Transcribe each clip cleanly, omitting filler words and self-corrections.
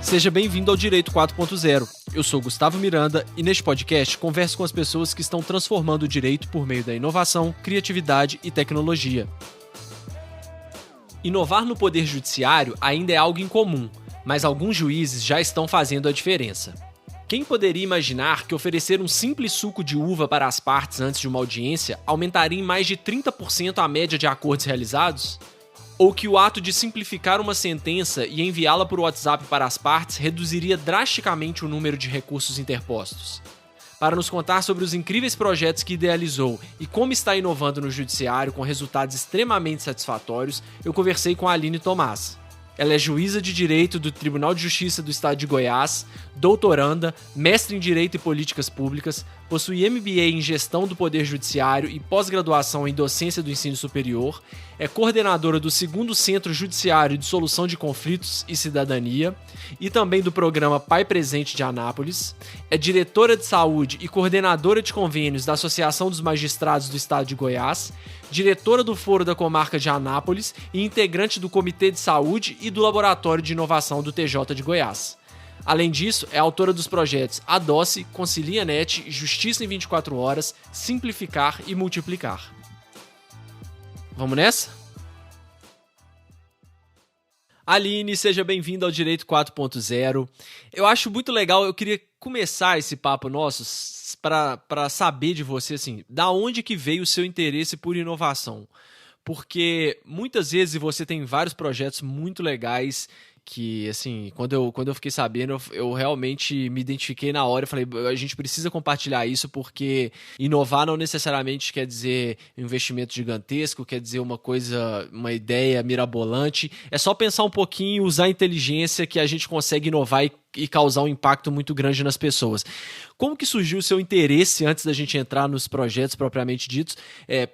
Seja bem-vindo ao Direito 4.0. Eu sou Gustavo Miranda e neste podcast converso com as pessoas que estão transformando o direito por meio da inovação, criatividade e tecnologia. Inovar no Poder Judiciário ainda é algo incomum, mas alguns juízes já estão fazendo a diferença. Quem poderia imaginar que oferecer um simples suco de uva para as partes antes de uma audiência aumentaria em mais de 30% a média de acordos realizados? Ou que o ato de simplificar uma sentença e enviá-la por WhatsApp para as partes reduziria drasticamente o número de recursos interpostos? Para nos contar sobre os incríveis projetos que idealizou e como está inovando no judiciário com resultados extremamente satisfatórios, eu conversei com a Aline Tomás. Ela é juíza de Direito do Tribunal de Justiça do Estado de Goiás, doutoranda, mestre em Direito e Políticas Públicas, possui MBA em Gestão do Poder Judiciário e pós-graduação em Docência do Ensino Superior, é coordenadora do 2º Centro Judiciário de Solução de Conflitos e Cidadania e também do programa Pai Presente de Anápolis, é diretora de saúde e coordenadora de convênios da Associação dos Magistrados do Estado de Goiás, diretora do Foro da Comarca de Anápolis e integrante do Comitê de Saúde e do Laboratório de Inovação do TJ de Goiás. Além disso, é autora dos projetos Adoce, ConciliaNet, Justiça em 24 Horas, Simplificar e Multiplicar. Vamos nessa? Aline, seja bem-vinda ao Direito 4.0. Eu acho muito legal, eu queria começar esse papo nosso para saber de você, assim, da onde que veio o seu interesse por inovação? Porque muitas vezes você tem vários projetos muito legais que, assim, quando eu fiquei sabendo, eu realmente me identifiquei na hora. Eu falei, a gente precisa compartilhar isso porque inovar não necessariamente quer dizer um investimento gigantesco, quer dizer uma ideia mirabolante. É só pensar um pouquinho, usar a inteligência que a gente consegue inovar e causar um impacto muito grande nas pessoas. Como que surgiu o seu interesse, antes da gente entrar nos projetos propriamente ditos,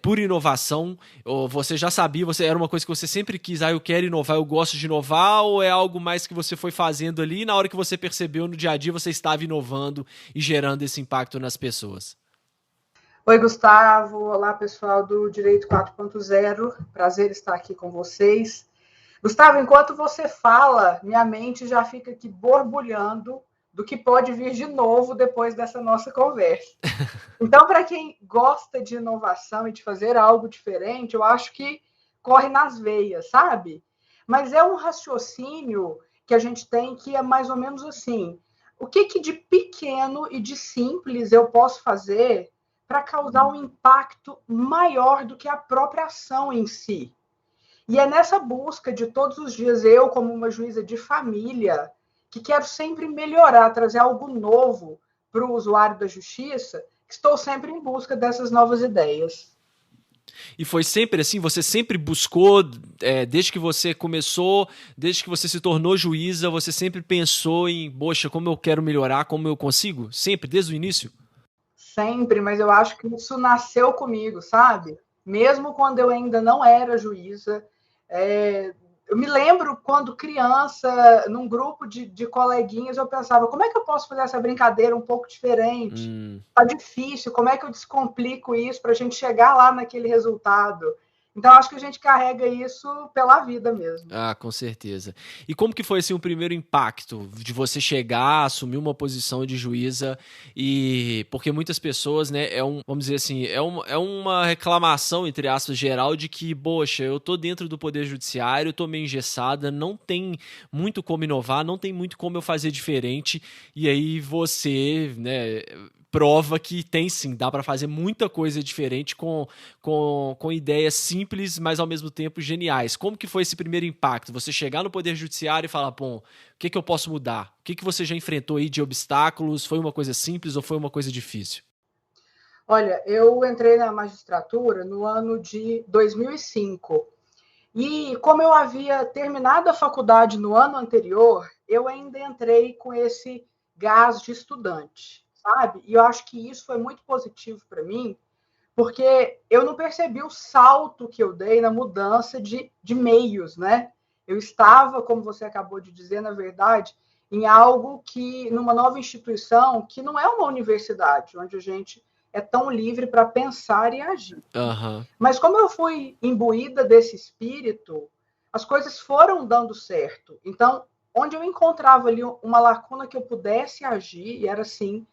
por inovação? Ou você já sabia, era uma coisa que você sempre quis, eu quero inovar, eu gosto de inovar, ou é algo mais que você foi fazendo ali e na hora que você percebeu no dia a dia você estava inovando e gerando esse impacto nas pessoas? Oi, Gustavo. Olá, pessoal do Direito 4.0. Prazer estar aqui com vocês. Gustavo, enquanto você fala, minha mente já fica aqui borbulhando do que pode vir de novo depois dessa nossa conversa. Então, para quem gosta de inovação e de fazer algo diferente, eu acho que corre nas veias, sabe? Mas é um raciocínio que a gente tem que é mais ou menos assim: o que de pequeno e de simples eu posso fazer para causar um impacto maior do que a própria ação em si? E é nessa busca de todos os dias, eu, como uma juíza de família, que quero sempre melhorar, trazer algo novo para o usuário da justiça, que estou sempre em busca dessas novas ideias. E foi sempre assim? Você sempre buscou, desde que você começou, desde que você se tornou juíza, você sempre pensou em, poxa, como eu quero melhorar, como eu consigo? Sempre, desde o início? Sempre, mas eu acho que isso nasceu comigo, sabe? Mesmo quando eu ainda não era juíza. Eu me lembro quando criança, num grupo de coleguinhas, eu pensava, como é que eu posso fazer essa brincadeira um pouco diferente? Tá difícil, como é que eu descomplico isso para a gente chegar lá naquele resultado? Então, acho que a gente carrega isso pela vida mesmo. Ah, com certeza. E como que foi assim, o primeiro impacto de você chegar, assumir uma posição de juíza? Porque muitas pessoas, né, vamos dizer assim, é uma reclamação, entre aspas, geral de que, poxa, eu tô dentro do Poder Judiciário, tô meio engessada, não tem muito como inovar, não tem muito como eu fazer diferente, e aí você, né, prova que tem sim, dá para fazer muita coisa diferente com ideias simples, mas ao mesmo tempo geniais. Como que foi esse primeiro impacto? Você chegar no Poder Judiciário e falar, bom, o que eu posso mudar? O que você já enfrentou aí de obstáculos? Foi uma coisa simples ou foi uma coisa difícil? Olha, eu entrei na magistratura no ano de 2005. E como eu havia terminado a faculdade no ano anterior, eu ainda entrei com esse gás de estudante, sabe? E eu acho que isso foi muito positivo para mim, porque eu não percebi o salto que eu dei na mudança de meios, né? Eu estava, como você acabou de dizer, na verdade, em algo que, numa nova instituição, que não é uma universidade, onde a gente é tão livre para pensar e agir. Uhum. Mas como eu fui imbuída desse espírito, as coisas foram dando certo. Então, onde eu encontrava ali uma lacuna que eu pudesse agir, e era assim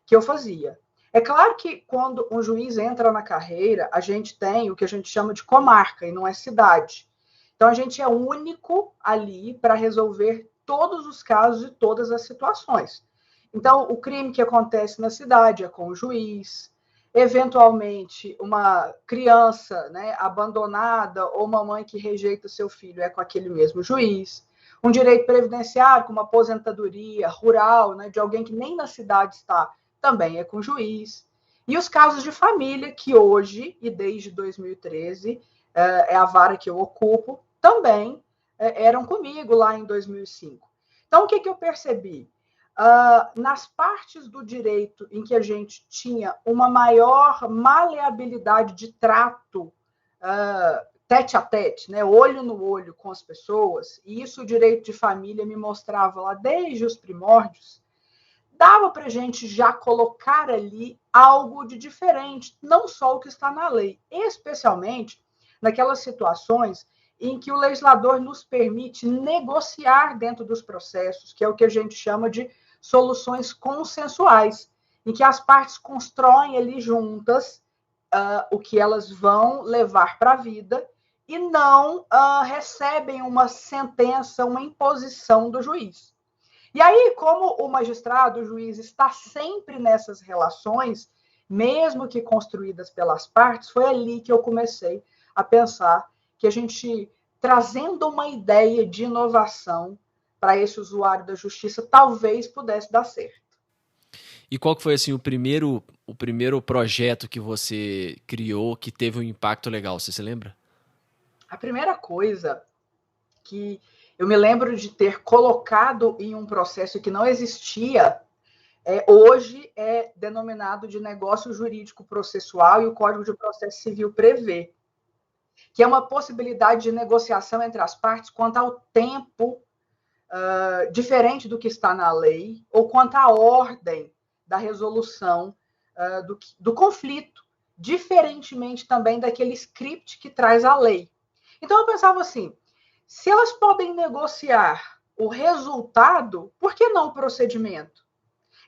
que eu fazia. É claro que quando um juiz entra na carreira, a gente tem o que a gente chama de comarca, e não é cidade. Então, a gente é único ali para resolver todos os casos e todas as situações. Então, o crime que acontece na cidade é com o juiz, eventualmente uma criança, né, abandonada ou uma mãe que rejeita seu filho é com aquele mesmo juiz, um direito previdenciário, como aposentadoria rural, né, de alguém que nem na cidade está, também é com o juiz. E os casos de família, que hoje, e desde 2013, é a vara que eu ocupo, também eram comigo lá em 2005. Então, o que eu percebi? Nas partes do direito em que a gente tinha uma maior maleabilidade de trato tete a tete, né, olho no olho com as pessoas, e isso o direito de família me mostrava lá desde os primórdios, dava para a gente já colocar ali algo de diferente, não só o que está na lei, especialmente naquelas situações em que o legislador nos permite negociar dentro dos processos, que é o que a gente chama de soluções consensuais, em que as partes constroem ali juntas o que elas vão levar para a vida e não recebem uma sentença, uma imposição do juiz. E aí, como o magistrado, o juiz, está sempre nessas relações, mesmo que construídas pelas partes, foi ali que eu comecei a pensar que a gente, trazendo uma ideia de inovação para esse usuário da justiça, talvez pudesse dar certo. E qual que foi assim o primeiro projeto que você criou que teve um impacto legal? Você se lembra? A primeira coisa que eu me lembro de ter colocado em um processo que não existia, hoje é denominado de negócio jurídico processual e o Código de Processo Civil prevê, que é uma possibilidade de negociação entre as partes quanto ao tempo diferente do que está na lei ou quanto à ordem da resolução do conflito, diferentemente também daquele script que traz a lei. Então eu pensava assim, se elas podem negociar o resultado, por que não o procedimento?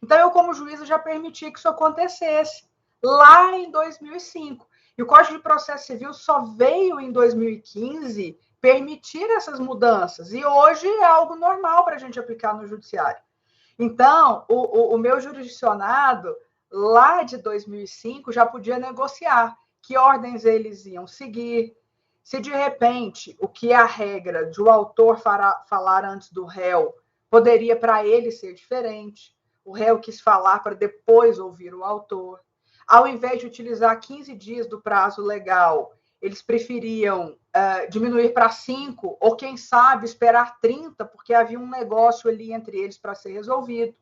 Então eu, como juíza, já permiti que isso acontecesse lá em 2005. E o Código de Processo Civil só veio em 2015 permitir essas mudanças. E hoje é algo normal para a gente aplicar no judiciário. Então, o meu jurisdicionado, lá de 2005, já podia negociar que ordens eles iam seguir. Se de repente o que é a regra de o autor falar antes do réu poderia para ele ser diferente, o réu quis falar para depois ouvir o autor. Ao invés de utilizar 15 dias do prazo legal, eles preferiam diminuir para 5, ou quem sabe esperar 30, porque havia um negócio ali entre eles para ser resolvido.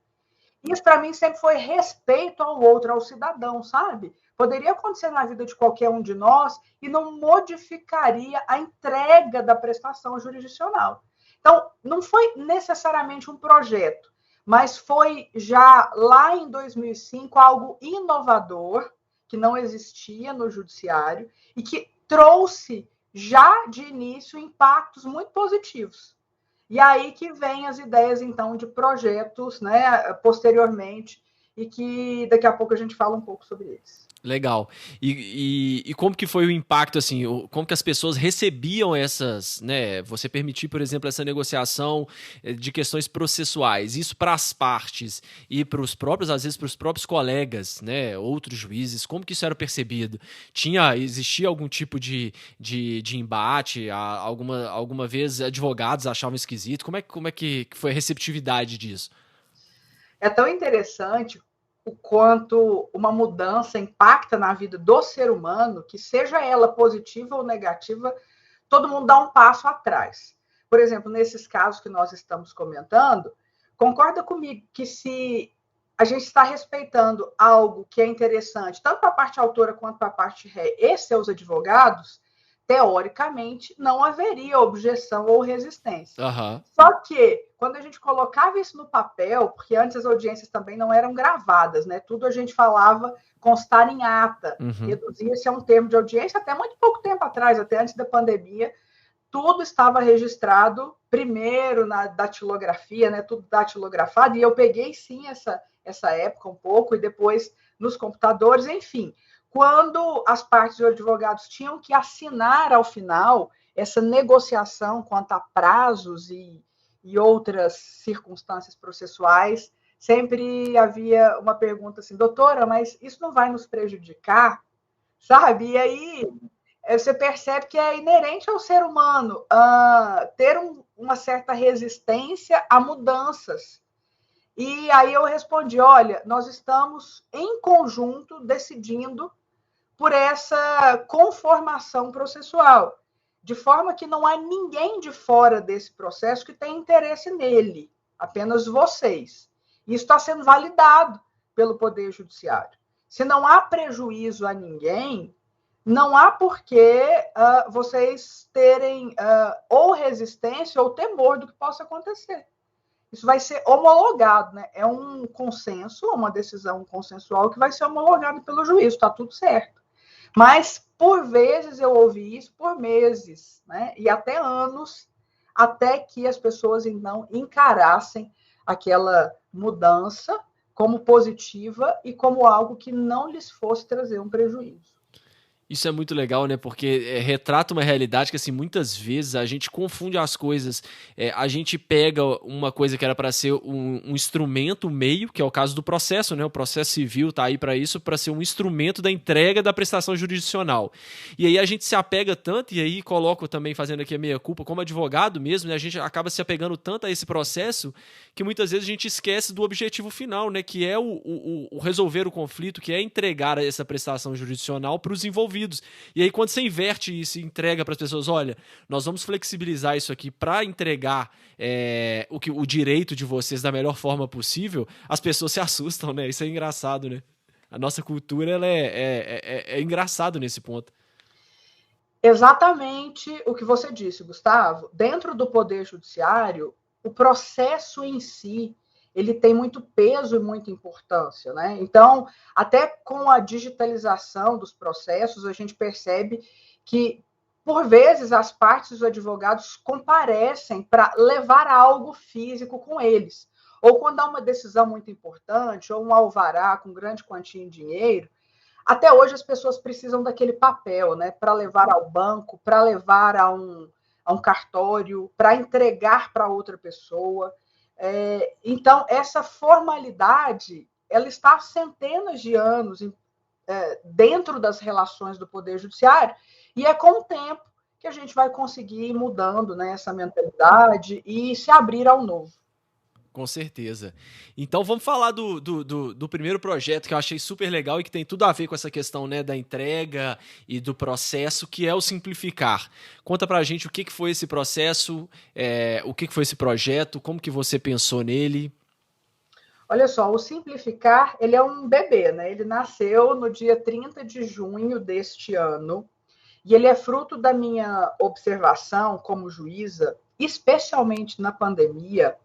Isso para mim sempre foi respeito ao outro, ao cidadão, sabe? Poderia acontecer na vida de qualquer um de nós e não modificaria a entrega da prestação jurisdicional. Então, não foi necessariamente um projeto, mas foi já lá em 2005 algo inovador, que não existia no judiciário e que trouxe já de início impactos muito positivos. E aí que vem as ideias, então, de projetos, né, posteriormente, e que daqui a pouco a gente fala um pouco sobre eles. Legal. E como que foi o impacto, assim, como que as pessoas recebiam essas, né, você permitir, por exemplo, essa negociação de questões processuais, isso para as partes e para os próprios, às vezes para os próprios colegas, né, outros juízes, como que isso era percebido? Existia algum tipo de embate? Alguma vez advogados achavam esquisito? Como é que foi a receptividade disso? É tão interessante o quanto uma mudança impacta na vida do ser humano, que seja ela positiva ou negativa, todo mundo dá um passo atrás. Por exemplo, nesses casos que nós estamos comentando, concorda comigo que se a gente está respeitando algo que é interessante, tanto para a parte autora quanto para a parte ré e seus advogados, teoricamente, não haveria objeção ou resistência. Uhum. Só que, quando a gente colocava isso no papel, porque antes as audiências também não eram gravadas, né? Tudo a gente falava constar em ata, reduzia-se a um termo de audiência até muito pouco tempo atrás, até antes da pandemia, tudo estava registrado primeiro na datilografia, né, tudo datilografado, e eu peguei sim essa época um pouco, e depois nos computadores, enfim. Quando as partes dos advogados tinham que assinar ao final essa negociação quanto a prazos e outras circunstâncias processuais, sempre havia uma pergunta assim, doutora, mas isso não vai nos prejudicar? Sabe? E aí você percebe que é inerente ao ser humano ter uma certa resistência a mudanças. E aí eu respondi, olha, nós estamos em conjunto decidindo por essa conformação processual, de forma que não há ninguém de fora desse processo que tenha interesse nele, apenas vocês. Isso está sendo validado pelo Poder Judiciário. Se não há prejuízo a ninguém, não há por que vocês terem ou resistência ou temor do que possa acontecer. Isso vai ser homologado, né? É um consenso, uma decisão consensual que vai ser homologada pelo juiz, está tudo certo. Mas, por vezes, eu ouvi isso por meses, né? E até anos, até que as pessoas, então, encarassem aquela mudança como positiva e como algo que não lhes fosse trazer um prejuízo. Isso é muito legal, né? Porque retrata uma realidade que, assim, muitas vezes a gente confunde as coisas. A gente pega uma coisa que era para ser um instrumento, um meio, que é o caso do processo, né? O processo civil tá aí para isso, para ser um instrumento da entrega da prestação jurisdicional. E aí a gente se apega tanto, e aí coloco também, fazendo aqui a meia-culpa, como advogado mesmo, né? A gente acaba se apegando tanto a esse processo que muitas vezes a gente esquece do objetivo final, né? Que é o resolver o conflito, que é entregar essa prestação jurisdicional para os envolvidos. E aí quando você inverte isso e entrega para as pessoas, olha, nós vamos flexibilizar isso aqui para entregar o direito de vocês da melhor forma possível, as pessoas se assustam, né? Isso é engraçado, né? A nossa cultura ela é engraçado nesse ponto. Exatamente o que você disse, Gustavo. Dentro do Poder Judiciário, o processo em si, ele tem muito peso e muita importância, né? Então, até com a digitalização dos processos, a gente percebe que, por vezes, as partes dos advogados comparecem para levar algo físico com eles. Ou quando há uma decisão muito importante, ou um alvará com grande quantia em dinheiro, até hoje as pessoas precisam daquele papel, né? Para levar ao banco, para levar a um cartório, para entregar para outra pessoa. Então, essa formalidade, ela está há centenas de anos dentro das relações do Poder Judiciário, e é com o tempo que a gente vai conseguir ir mudando, né, essa mentalidade e se abrir ao novo. Com certeza. Então vamos falar do primeiro projeto que eu achei super legal e que tem tudo a ver com essa questão, né, da entrega e do processo, que é o Simplificar. Conta pra gente o que foi esse processo, o que foi esse projeto, como que você pensou nele. Olha só, o Simplificar, ele é um bebê, né? Ele nasceu no dia 30 de junho deste ano e ele é fruto da minha observação como juíza, especialmente na pandemia,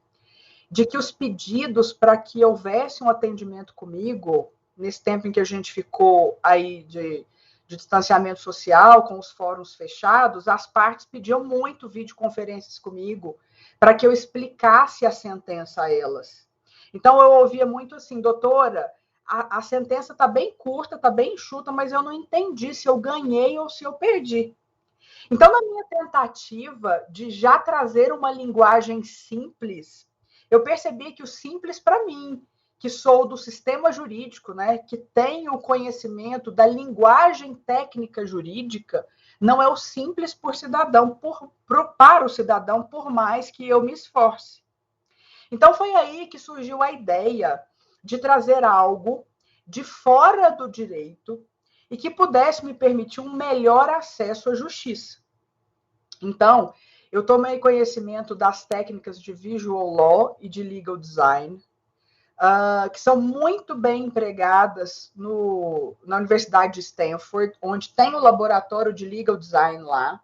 de que os pedidos para que houvesse um atendimento comigo, nesse tempo em que a gente ficou aí de distanciamento social, com os fóruns fechados, as partes pediam muito videoconferências comigo para que eu explicasse a sentença a elas. Então, eu ouvia muito assim, doutora, a sentença está bem curta, está bem enxuta, mas eu não entendi se eu ganhei ou se eu perdi. Então, na minha tentativa de já trazer uma linguagem simples, eu percebi que o simples para mim, que sou do sistema jurídico, né, que tenho o conhecimento da linguagem técnica jurídica, não é o simples por cidadão, para o cidadão, por mais que eu me esforce. Então, foi aí que surgiu a ideia de trazer algo de fora do direito e que pudesse me permitir um melhor acesso à justiça. Então, eu tomei conhecimento das técnicas de Visual Law e de Legal Design, que são muito bem empregadas na Universidade de Stanford, onde tem o laboratório de Legal Design lá,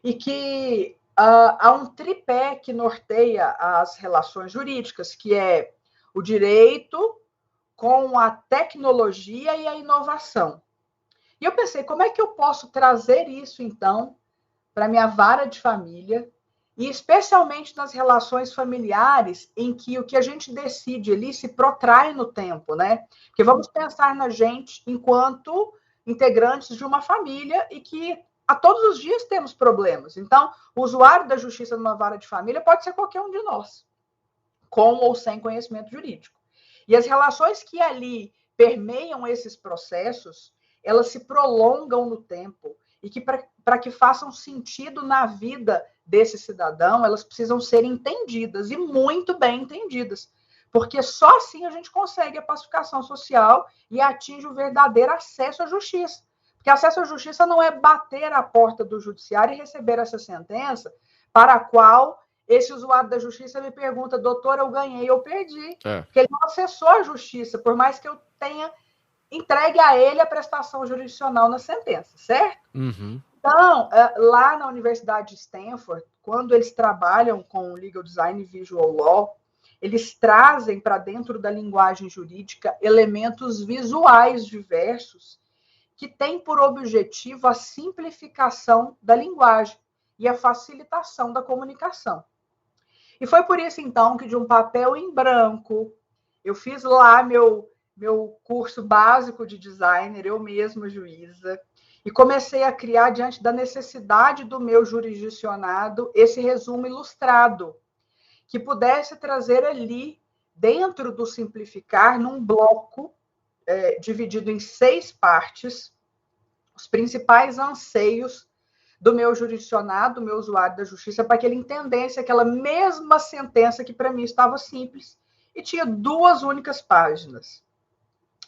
e que há um tripé que norteia as relações jurídicas, que é o direito com a tecnologia e a inovação. E eu pensei, como é que eu posso trazer isso, então, para minha vara de família, e especialmente nas relações familiares, em que o que a gente decide ali se protrai no tempo, né? Porque vamos pensar na gente enquanto integrantes de uma família e que a todos os dias temos problemas. Então, o usuário da justiça numa vara de família pode ser qualquer um de nós, com ou sem conhecimento jurídico. E as relações que ali permeiam esses processos, elas se prolongam no tempo e que para que façam sentido na vida desse cidadão, elas precisam ser entendidas e muito bem entendidas, porque só assim a gente consegue a pacificação social e atinge o verdadeiro acesso à justiça. Porque acesso à justiça não é bater a porta do judiciário e receber essa sentença para a qual esse usuário da justiça me pergunta, doutor, eu ganhei ou perdi? Porque ele não acessou a justiça, por mais que eu tenha entregue a ele a prestação jurisdicional na sentença, certo? Uhum. Então, lá na Universidade de Stanford, quando eles trabalham com legal design e visual law, eles trazem para dentro da linguagem jurídica elementos visuais diversos que têm por objetivo a simplificação da linguagem e a facilitação da comunicação. E foi por isso, então, que de um papel em branco, eu fiz lá meu curso básico de designer, eu mesma, juíza, e comecei a criar, diante da necessidade do meu jurisdicionado, esse resumo ilustrado, que pudesse trazer ali, dentro do simplificar, num bloco dividido em 6 partes, os principais anseios do meu jurisdicionado, do meu usuário da justiça, para que ele entendesse aquela mesma sentença que para mim estava simples e tinha 2 únicas páginas.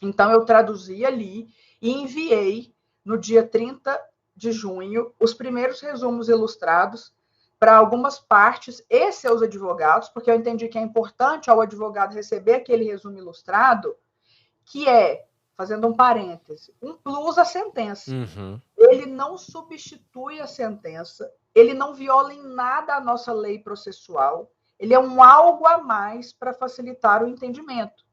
Então, eu traduzi ali e enviei, no dia 30 de junho, os primeiros resumos ilustrados para algumas partes e seus advogados, porque eu entendi que é importante ao advogado receber aquele resumo ilustrado, que é, fazendo um parêntese, um plus à sentença. Uhum. Ele não substitui a sentença, ele não viola em nada a nossa lei processual, ele é um algo a mais para facilitar o entendimento.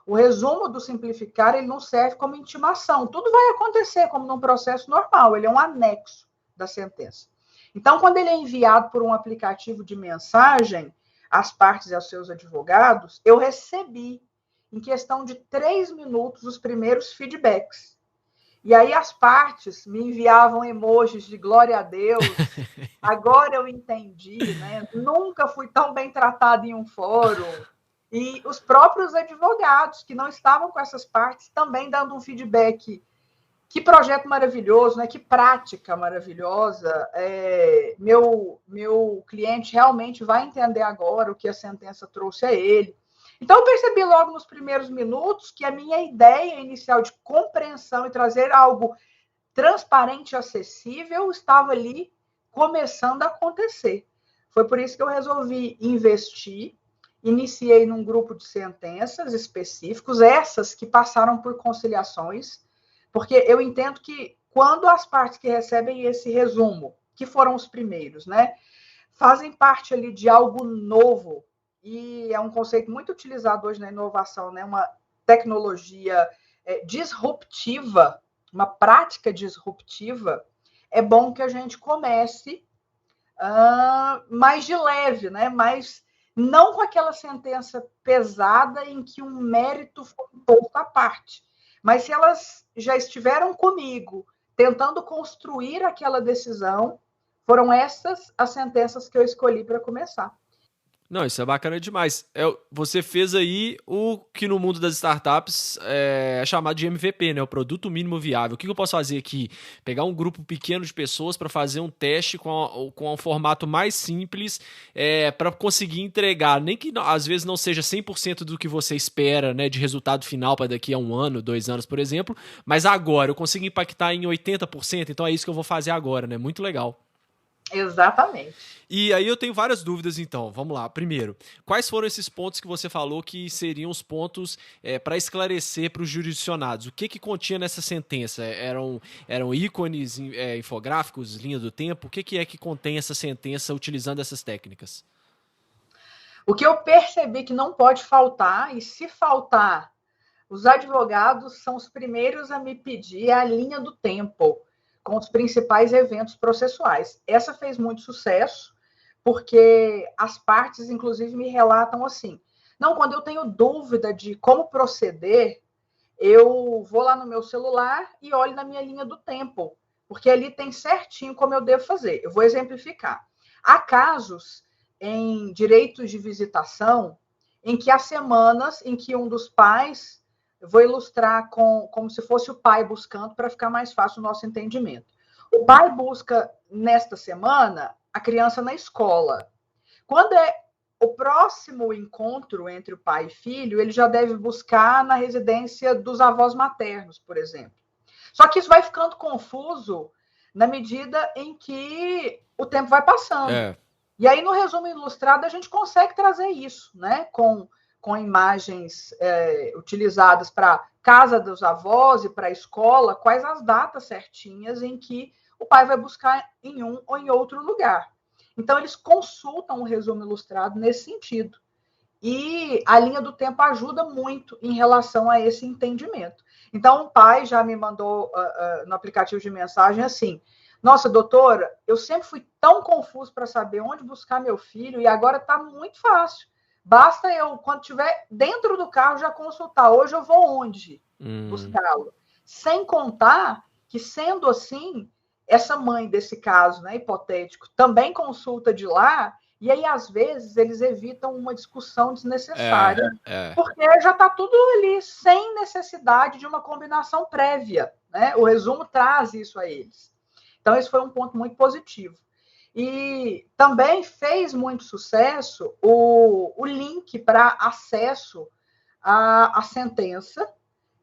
O resumo do simplificar, ele não serve como intimação. Tudo vai acontecer como num processo normal, ele é um anexo da sentença. Então, quando ele é enviado por um aplicativo de mensagem às partes e aos seus advogados, eu recebi, em questão de 3 minutos, os primeiros feedbacks. E aí as partes me enviavam emojis de glória a Deus, agora eu entendi, né? Nunca fui tão bem tratado em um fórum. E os próprios advogados que não estavam com essas partes também dando um feedback. Que projeto maravilhoso, né? Que prática maravilhosa. Meu cliente realmente vai entender agora o que a sentença trouxe a ele. Então, eu percebi logo nos primeiros minutos que a minha ideia inicial de compreensão e trazer algo transparente e acessível estava ali começando a acontecer. Foi por isso que eu resolvi investir. Iniciei num grupo de sentenças específicos, essas que passaram por conciliações, porque eu entendo que quando as partes que recebem esse resumo, que foram os primeiros, né, fazem parte ali de algo novo, e é um conceito muito utilizado hoje na inovação, né, uma tecnologia disruptiva, uma prática disruptiva, é bom que a gente comece mais de leve, né, mais não com aquela sentença pesada em que um mérito foi posto à parte. Mas se elas já estiveram comigo, tentando construir aquela decisão, foram essas as sentenças que eu escolhi para começar. Não, isso é bacana demais. Você fez aí o que no mundo das startups é chamado de MVP, né? O produto mínimo viável. O que eu posso fazer aqui? Pegar um grupo pequeno de pessoas para fazer um teste com um formato mais simples para conseguir entregar, nem que às vezes não seja 100% do que você espera, né, de resultado final para daqui a 1 ano, 2 anos, por exemplo, mas agora eu consigo impactar em 80%, então é isso que eu vou fazer agora, né? Muito legal. Exatamente. E aí eu tenho várias dúvidas, então. Vamos lá. Primeiro, quais foram esses pontos que você falou que seriam os pontos para esclarecer para os jurisdicionados? O que continha nessa sentença? Eram ícones, infográficos, linha do tempo? O que é que contém essa sentença utilizando essas técnicas? O que eu percebi que não pode faltar, e se faltar, os advogados são os primeiros a me pedir a linha do tempo. com os principais eventos processuais. Essa fez muito sucesso, porque as partes, inclusive, me relatam assim: não, quando eu tenho dúvida de como proceder, eu vou lá no meu celular e olho na minha linha do tempo, porque ali tem certinho como eu devo fazer. Eu vou exemplificar. Há casos em direitos de visitação em que há semanas em que um dos pais, eu vou ilustrar como se fosse o pai buscando para ficar mais fácil o nosso entendimento. O pai busca nesta semana a criança na escola. Quando é o próximo encontro entre o pai e filho, ele já deve buscar na residência dos avós maternos, por exemplo. Só que isso vai ficando confuso na medida em que o tempo vai passando. E aí, no resumo ilustrado, a gente consegue trazer isso, né? Com imagens utilizadas para casa dos avós e para a escola, quais as datas certinhas em que o pai vai buscar em um ou em outro lugar. Então, eles consultam o resumo ilustrado nesse sentido. E a linha do tempo ajuda muito em relação a esse entendimento. Então, o pai já me mandou no aplicativo de mensagem assim: nossa, doutora, eu sempre fui tão confuso para saber onde buscar meu filho e agora está muito fácil. Basta eu, quando estiver dentro do carro, já consultar. Hoje eu vou onde buscá-lo? Sem contar que, sendo assim, essa mãe desse caso, né, hipotético, também consulta de lá, e aí, às vezes, eles evitam uma discussão desnecessária, porque já está tudo ali, sem necessidade de uma combinação prévia, né? O resumo traz isso a eles. Então, esse foi um ponto muito positivo. E também fez muito sucesso o link para acesso à sentença.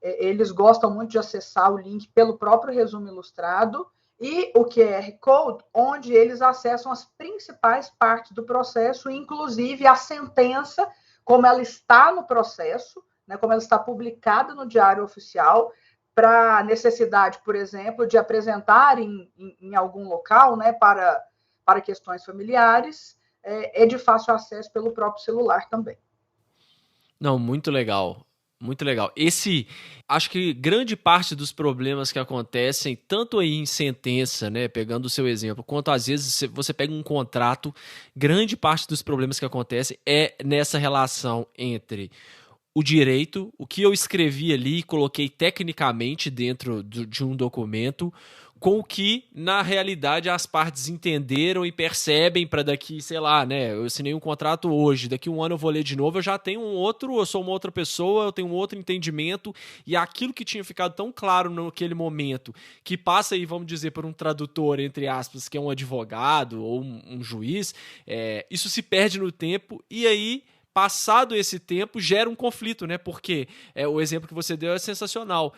Eles gostam muito de acessar o link pelo próprio resumo ilustrado e o QR Code, onde eles acessam as principais partes do processo, inclusive a sentença, como ela está no processo, né, como ela está publicada no Diário Oficial, para necessidade, por exemplo, de apresentar em algum local, né, para questões familiares, é de fácil acesso pelo próprio celular também. Não, muito legal. Muito legal. Acho que grande parte dos problemas que acontecem, tanto aí em sentença, né, pegando o seu exemplo, quanto às vezes você pega um contrato, grande parte dos problemas que acontecem é nessa relação entre o direito, o que eu escrevi ali, coloquei tecnicamente dentro de um documento, com o que, na realidade, as partes entenderam e percebem para daqui, sei lá, né, eu assinei um contrato hoje, daqui um ano eu vou ler de novo, eu já tenho eu sou uma outra pessoa, eu tenho um outro entendimento, e aquilo que tinha ficado tão claro naquele momento, que passa aí, vamos dizer, por um tradutor, entre aspas, que é um advogado ou um juiz, isso se perde no tempo, e aí, passado esse tempo, gera um conflito, né, porque o exemplo que você deu é sensacional.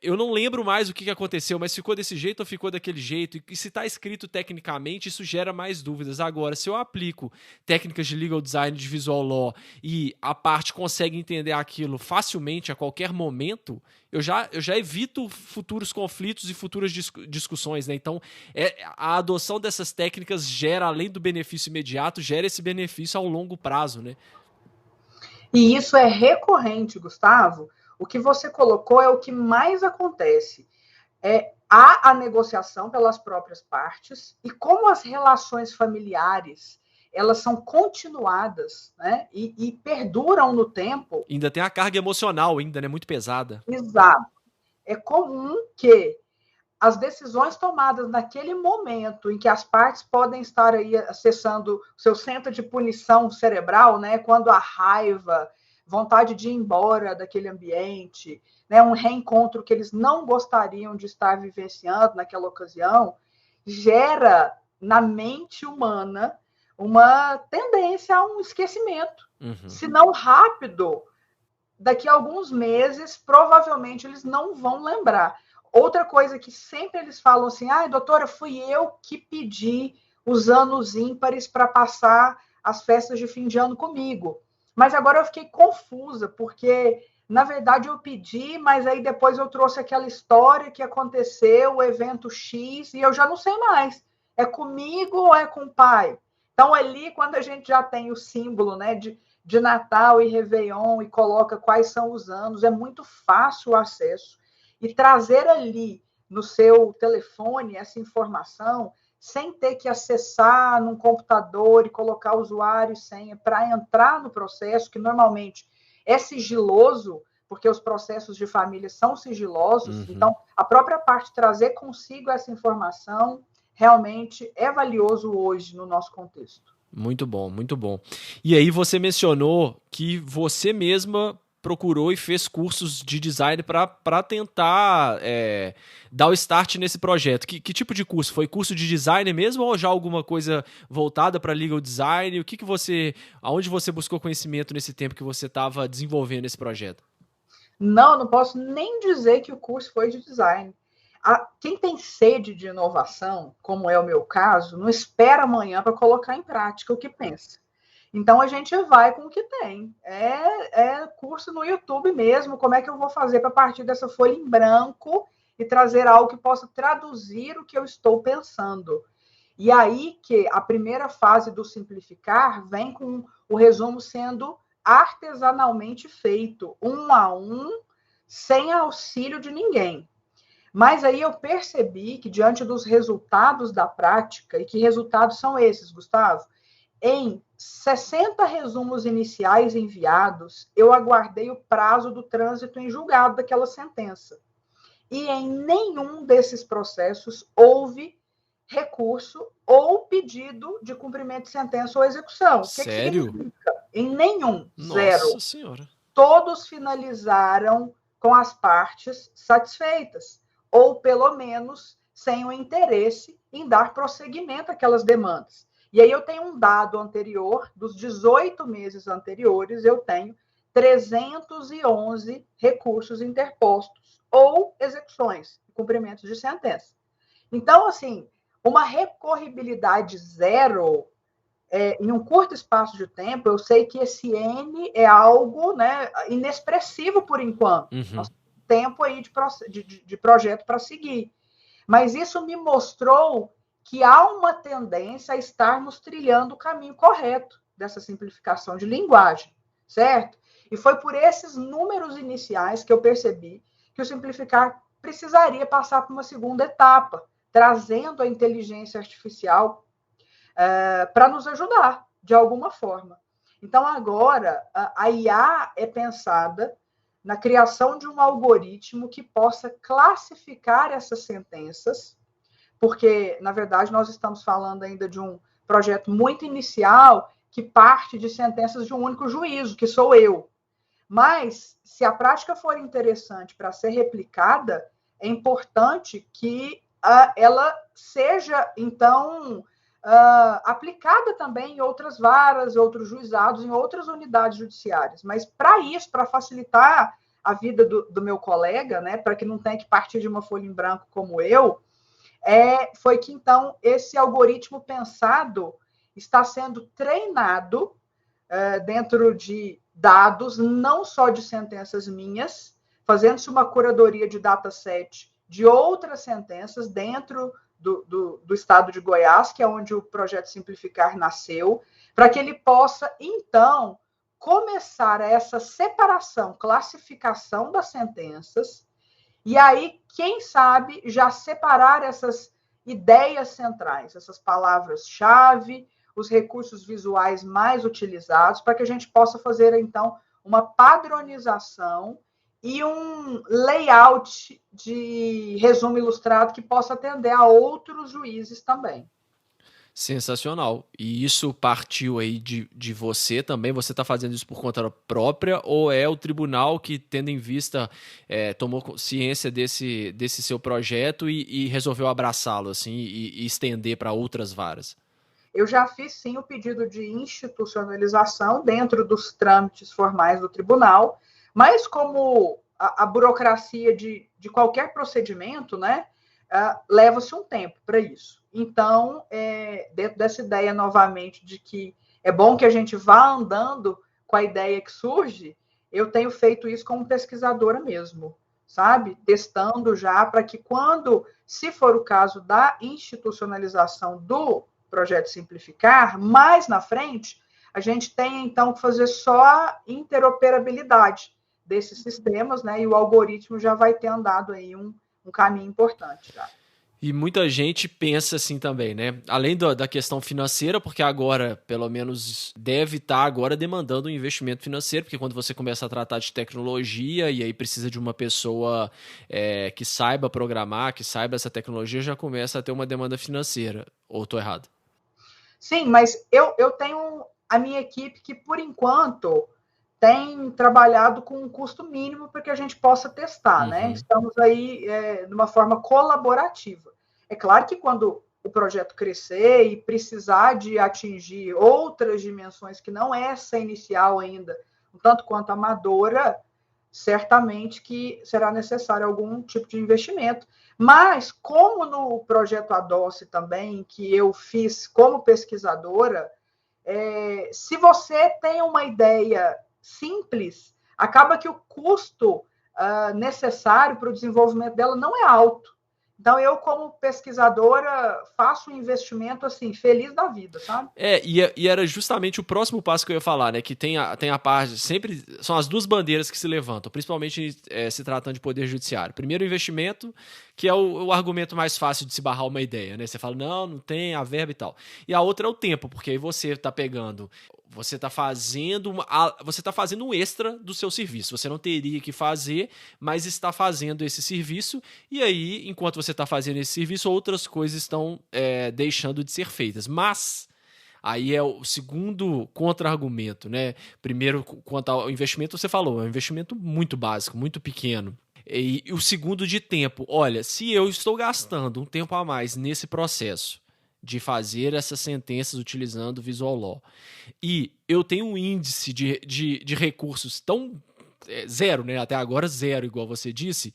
Eu não lembro mais o que aconteceu, mas ficou desse jeito ou ficou daquele jeito, e se está escrito tecnicamente, isso gera mais dúvidas. Agora, se eu aplico técnicas de legal design, de visual law, e a parte consegue entender aquilo facilmente a qualquer momento, eu já evito futuros conflitos e futuras discussões, né? Então, a adoção dessas técnicas gera, além do benefício imediato, gera esse benefício ao longo prazo, né? E isso é recorrente, Gustavo. O que você colocou é o que mais acontece. Há a negociação pelas próprias partes e como as relações familiares elas são continuadas, né, e perduram no tempo. Ainda tem a carga emocional, ainda, né, muito pesada. Exato. É comum que as decisões tomadas naquele momento em que as partes podem estar aí acessando o seu centro de punição cerebral, né, quando a raiva, vontade de ir embora daquele ambiente, né, um reencontro que eles não gostariam de estar vivenciando naquela ocasião, gera na mente humana uma tendência a um esquecimento. Se não rápido, daqui a alguns meses, provavelmente eles não vão lembrar. Outra coisa que sempre eles falam assim: doutora, fui eu que pedi os anos ímpares para passar as festas de fim de ano comigo. Mas agora eu fiquei confusa, porque, na verdade, eu pedi, mas aí depois eu trouxe aquela história que aconteceu, o evento X, e eu já não sei mais. É comigo ou é com o pai? Então, ali, quando a gente já tem o símbolo, né, de Natal e Réveillon e coloca quais são os anos, é muito fácil o acesso. E trazer ali no seu telefone essa informação, sem ter que acessar num computador e colocar usuário e senha para entrar no processo, que normalmente é sigiloso, porque os processos de família são sigilosos. Então, a própria parte de trazer consigo essa informação realmente é valioso hoje no nosso contexto. Muito bom, muito bom. E aí você mencionou que você mesma procurou e fez cursos de design para tentar dar o start nesse projeto. Que tipo de curso? Foi curso de design mesmo ou já alguma coisa voltada para legal design? Aonde você buscou conhecimento nesse tempo que você estava desenvolvendo esse projeto? Não posso nem dizer que o curso foi de design. Quem tem sede de inovação, como é o meu caso, não espera amanhã para colocar em prática o que pensa. Então, a gente vai com o que tem. É curso no YouTube mesmo, como é que eu vou fazer para partir dessa folha em branco e trazer algo que possa traduzir o que eu estou pensando. E aí que a primeira fase do simplificar vem com o resumo sendo artesanalmente feito, um a um, sem auxílio de ninguém. Mas aí eu percebi que, diante dos resultados da prática, e que resultados são esses, Gustavo? Em 60 resumos iniciais enviados, eu aguardei o prazo do trânsito em julgado daquela sentença. E em nenhum desses processos houve recurso ou pedido de cumprimento de sentença ou execução. Sério? O que significa? Em nenhum. Nossa Zero. Senhora. Todos finalizaram com as partes satisfeitas, ou pelo menos sem o interesse em dar prosseguimento àquelas demandas. E aí eu tenho um dado anterior, dos 18 meses anteriores, eu tenho 311 recursos interpostos ou execuções, cumprimentos de sentença. Então, assim, uma recorribilidade zero em um curto espaço de tempo, eu sei que esse N é algo, né, inexpressivo por enquanto. Nós temos tempo aí de projeto para seguir. Mas isso me mostrou que há uma tendência a estarmos trilhando o caminho correto dessa simplificação de linguagem, certo? E foi por esses números iniciais que eu percebi que o simplificar precisaria passar por uma segunda etapa, trazendo a inteligência artificial para nos ajudar, de alguma forma. Então, agora, a IA é pensada na criação de um algoritmo que possa classificar essas sentenças, porque, na verdade, nós estamos falando ainda de um projeto muito inicial que parte de sentenças de um único juízo, que sou eu. Mas, se a prática for interessante para ser replicada, é importante que ela seja, então, aplicada também em outras varas, outros juizados, em outras unidades judiciárias. Mas, para isso, para facilitar a vida do meu colega, né, para que não tenha que partir de uma folha em branco como eu, foi que, então, esse algoritmo pensado está sendo treinado dentro de dados, não só de sentenças minhas, fazendo-se uma curadoria de dataset de outras sentenças dentro do estado de Goiás, que é onde o projeto Simplificar nasceu, para que ele possa, então, começar essa separação, classificação das sentenças, e aí, quem sabe, já separar essas ideias centrais, essas palavras-chave, os recursos visuais mais utilizados, para que a gente possa fazer, então, uma padronização e um layout de resumo ilustrado que possa atender a outros juízes também. Sensacional. E isso partiu aí de você também? Você está fazendo isso por conta própria ou é o tribunal que, tendo em vista, tomou ciência desse seu projeto e resolveu abraçá-lo assim, e estender para outras varas? Eu já fiz, sim, o pedido de institucionalização dentro dos trâmites formais do tribunal, mas como a burocracia de qualquer procedimento, né, leva-se um tempo para isso. Então, dentro dessa ideia, novamente, de que é bom que a gente vá andando com a ideia que surge, eu tenho feito isso como pesquisadora mesmo, sabe? Testando já para que quando, se for o caso da institucionalização do projeto Simplificar, mais na frente, a gente tem, então, que fazer só a interoperabilidade desses sistemas, né? E o algoritmo já vai ter andado aí um um caminho importante já. E muita gente pensa assim também, né? Além da questão financeira, porque agora, pelo menos, deve estar agora demandando um investimento financeiro, porque quando você começa a tratar de tecnologia e aí precisa de uma pessoa que saiba programar, que saiba essa tecnologia, já começa a ter uma demanda financeira. Ou estou errado? Sim, mas eu tenho a minha equipe que, por enquanto, tem trabalhado com um custo mínimo para que a gente possa testar, né? Estamos aí de uma forma colaborativa. É claro que quando o projeto crescer e precisar de atingir outras dimensões que não essa inicial ainda, um tanto quanto amadora, certamente que será necessário algum tipo de investimento. Mas, como no projeto ADOCE também, que eu fiz como pesquisadora, se você tem uma ideia simples, acaba que o custo necessário para o desenvolvimento dela não é alto. Então, eu, como pesquisadora, faço um investimento, assim, feliz da vida, sabe? E era justamente o próximo passo que eu ia falar, né? Que tem a parte, sempre são as duas bandeiras que se levantam, principalmente se tratando de poder judiciário. Primeiro, o investimento, que é o argumento mais fácil de se barrar uma ideia, né? Você fala, não tem a verba e tal. E a outra é o tempo, porque aí você está pegando... Você está fazendo um extra do seu serviço. Você não teria que fazer, mas está fazendo esse serviço. E aí, enquanto você está fazendo esse serviço, outras coisas estão deixando de ser feitas. Mas aí é o segundo contra-argumento, né? Primeiro, quanto ao investimento, você falou, é um investimento muito básico, muito pequeno. E o segundo de tempo. Olha, se eu estou gastando um tempo a mais nesse processo de fazer essas sentenças utilizando o Visual Law, e eu tenho um índice de recursos tão zero, né? Até agora zero, igual você disse,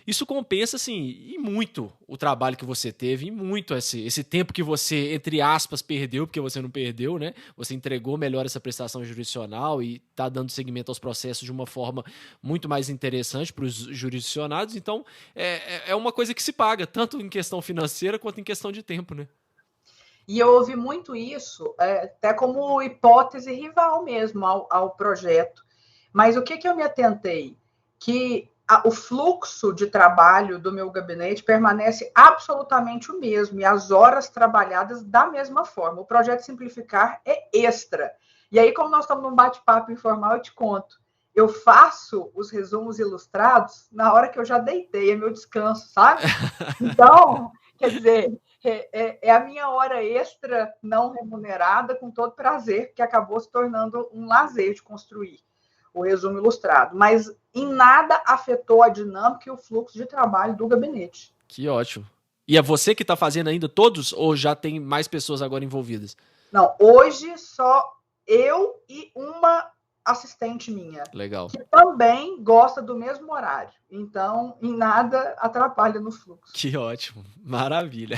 isso compensa, assim, e muito o trabalho que você teve, e muito esse tempo que você, entre aspas, perdeu, porque você não perdeu, né? Você entregou melhor essa prestação jurisdicional e está dando seguimento aos processos de uma forma muito mais interessante para os jurisdicionados. Então, é uma coisa que se paga, tanto em questão financeira quanto em questão de tempo, né? E eu ouvi muito isso, até como hipótese rival mesmo ao projeto. Mas o que eu me atentei? Que o fluxo de trabalho do meu gabinete permanece absolutamente o mesmo, e as horas trabalhadas da mesma forma. O projeto Simplificar é extra. E aí, como nós estamos num bate-papo informal, eu te conto. Eu faço os resumos ilustrados na hora que eu já deitei, é meu descanso, sabe? Então, quer dizer... É a minha hora extra não remunerada, com todo prazer, que acabou se tornando um lazer de construir o resumo ilustrado. Mas em nada afetou a dinâmica e o fluxo de trabalho do gabinete. Que ótimo. E é você que está fazendo ainda todos, ou já tem mais pessoas agora envolvidas? Não, hoje só eu e uma assistente minha. Legal. Que também gosta do mesmo horário. Então, em nada atrapalha no fluxo. Que ótimo. Maravilha.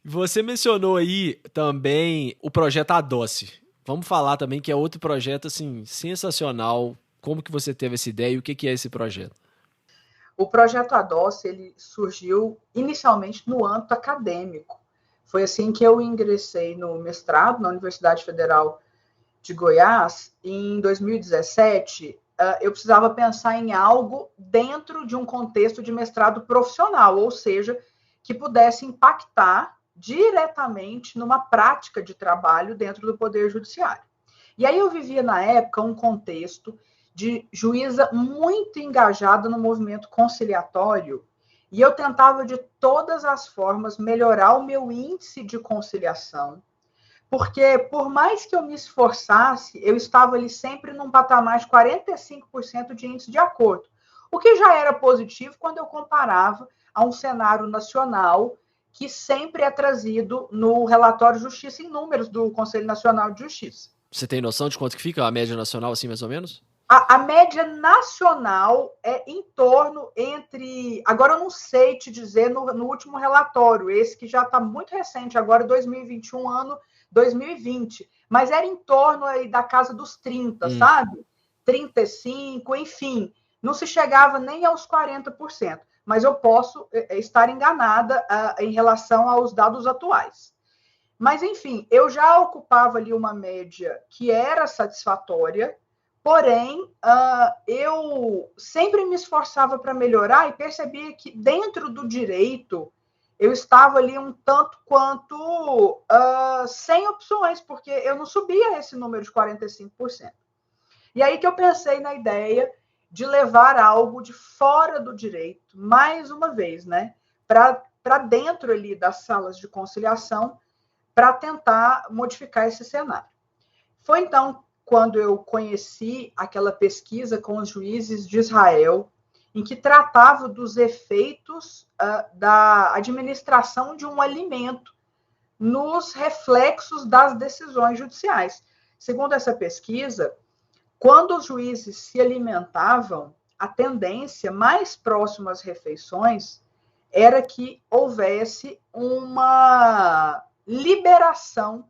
Você mencionou aí também o projeto ADOCE. Vamos falar também que é outro projeto, assim, sensacional. Como que você teve essa ideia e o que é esse projeto? O projeto ADOCE, ele surgiu inicialmente no âmbito acadêmico. Foi assim que eu ingressei no mestrado na Universidade Federal de Goiás. Em 2017, eu precisava pensar em algo dentro de um contexto de mestrado profissional, ou seja, que pudesse impactar diretamente numa prática de trabalho dentro do Poder Judiciário. E aí eu vivia, na época, um contexto de juíza muito engajada no movimento conciliatório, e eu tentava, de todas as formas, melhorar o meu índice de conciliação, porque, por mais que eu me esforçasse, eu estava ali sempre num patamar de 45% de índice de acordo, o que já era positivo quando eu comparava a um cenário nacional que sempre é trazido no relatório Justiça em Números do Conselho Nacional de Justiça. Você tem noção de quanto que fica a média nacional, assim, mais ou menos? A média nacional é em torno entre... Agora eu não sei te dizer no último relatório, esse que já está muito recente, agora 2021, ano 2020, mas era em torno aí da casa dos 30, sabe? 35, enfim, não se chegava nem aos 40%, mas eu posso estar enganada em relação aos dados atuais. Mas, enfim, eu já ocupava ali uma média que era satisfatória, Porém, eu sempre me esforçava para melhorar e percebia que dentro do direito eu estava ali um tanto quanto sem opções, porque eu não subia esse número de 45%. E aí que eu pensei na ideia de levar algo de fora do direito, mais uma vez, né, para dentro ali das salas de conciliação, para tentar modificar esse cenário. Foi então quando eu conheci aquela pesquisa com os juízes de Israel, em que tratava dos efeitos da administração de um alimento nos reflexos das decisões judiciais. Segundo essa pesquisa, quando os juízes se alimentavam, a tendência mais próxima às refeições era que houvesse uma liberação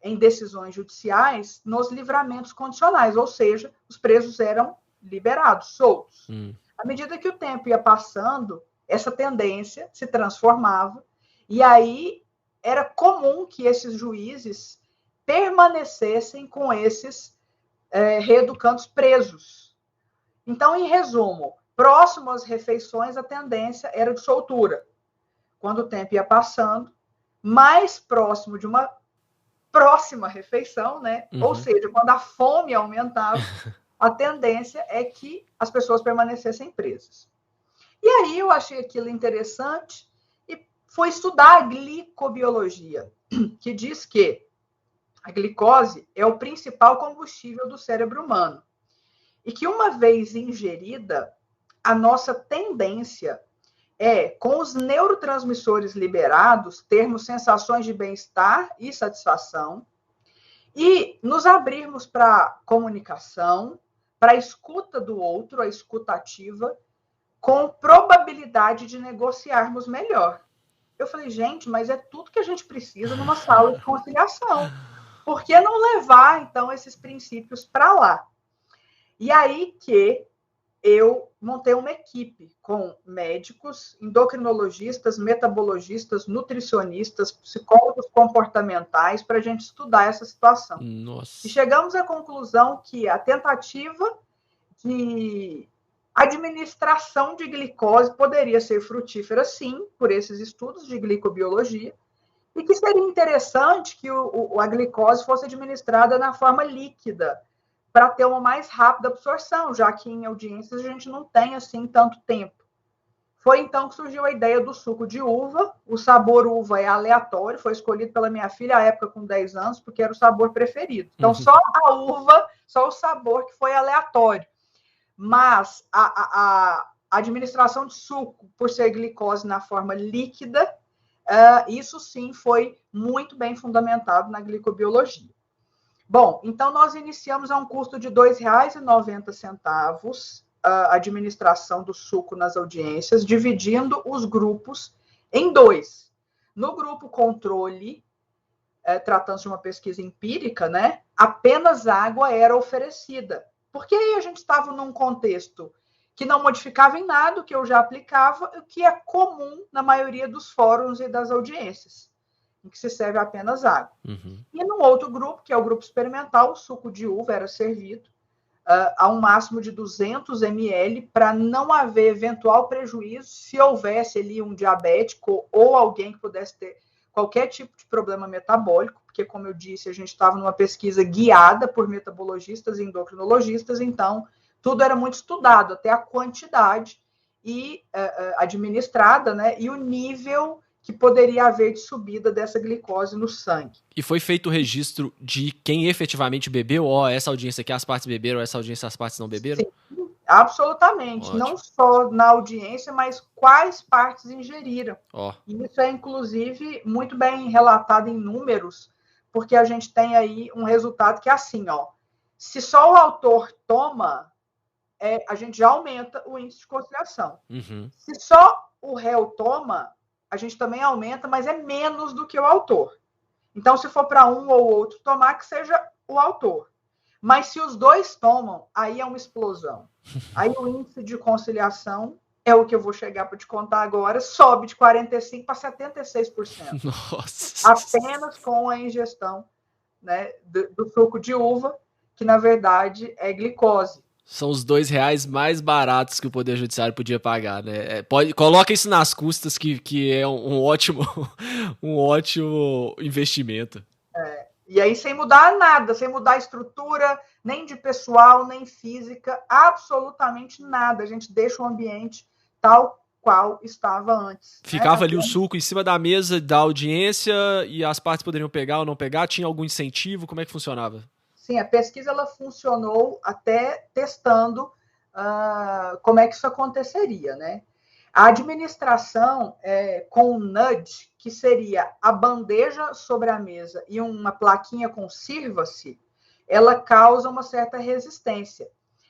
em decisões judiciais nos livramentos condicionais, ou seja, os presos eram liberados, soltos. À medida que o tempo ia passando, essa tendência se transformava, e aí era comum que esses juízes permanecessem com esses reeducandos presos. Então, em resumo, próximo às refeições, a tendência era de soltura. Quando o tempo ia passando, mais próximo de uma próxima refeição, né? Ou seja, quando a fome aumentava, a tendência é que as pessoas permanecessem presas. E aí eu achei aquilo interessante e fui estudar a glicobiologia, que diz que a glicose é o principal combustível do cérebro humano. E que uma vez ingerida, a nossa tendência é, com os neurotransmissores liberados, termos sensações de bem-estar e satisfação e nos abrirmos para comunicação, para a escuta do outro, a escuta ativa, com probabilidade de negociarmos melhor. Eu falei, gente, mas é tudo que a gente precisa numa sala de conciliação. Por que não levar, então, esses princípios para lá? E aí que eu montei uma equipe com médicos, endocrinologistas, metabologistas, nutricionistas, psicólogos comportamentais para a gente estudar essa situação. Nossa. E chegamos à conclusão que a tentativa de administração de glicose poderia ser frutífera, sim, por esses estudos de glicobiologia, e que seria interessante que a glicose fosse administrada na forma líquida, para ter uma mais rápida absorção, já que em audiências a gente não tem assim tanto tempo. Foi então que surgiu a ideia do suco de uva. O sabor uva é aleatório, foi escolhido pela minha filha à época com 10 anos, porque era o sabor preferido. Então, só a uva, só o sabor que foi aleatório. Mas a administração de suco, por ser glicose na forma líquida, isso sim foi muito bem fundamentado na glicobiologia. Bom, então nós iniciamos a um custo de R$ 2,90 a administração do suco nas audiências, dividindo os grupos em dois. No grupo controle, tratando-se de uma pesquisa empírica, né, apenas água era oferecida. Porque aí a gente estava num contexto que não modificava em nada o que eu já aplicava, o que é comum na maioria dos fóruns e das audiências, em que se serve apenas água. E num outro grupo, que é o grupo experimental, o suco de uva era servido a um máximo de 200 ml para não haver eventual prejuízo se houvesse ali um diabético ou alguém que pudesse ter qualquer tipo de problema metabólico, porque, como eu disse, a gente estava numa pesquisa guiada por metabologistas e endocrinologistas, então tudo era muito estudado, até a quantidade e administrada, né, e o nível que poderia haver de subida dessa glicose no sangue. E foi feito o registro de quem efetivamente bebeu? Ó, essa audiência aqui as partes beberam, essa audiência as partes não beberam? Sim, absolutamente. Ótimo. Não só na audiência, mas quais partes ingeriram. E isso é, inclusive, muito bem relatado em números, porque a gente tem aí um resultado que é assim, ó. Se só o autor toma, a gente já aumenta o índice de conciliação. Se só o réu toma, a gente também aumenta, mas é menos do que o autor. Então, se for para um ou outro tomar, que seja o autor. Mas se os dois tomam, aí é uma explosão. Aí o índice de conciliação, é o que eu vou chegar para te contar agora, sobe de 45% para 76%. Nossa. Apenas com a ingestão, né, do suco de uva, que na verdade é glicose. São os R$ 2 mais baratos que o Poder Judiciário podia pagar, né? Coloca isso nas custas, que é um ótimo, um ótimo investimento. E aí sem mudar nada, sem mudar a estrutura, nem de pessoal, nem física, absolutamente nada. A gente deixa o ambiente tal qual estava antes. Ficava ali o suco em cima da mesa da audiência e as partes poderiam pegar ou não pegar? Tinha algum incentivo? Como é que funcionava? Sim, a pesquisa ela funcionou até testando como é que isso aconteceria, né? A administração com o nudge, que seria a bandeja sobre a mesa e uma plaquinha com sirva-se, ela causa uma certa resistência.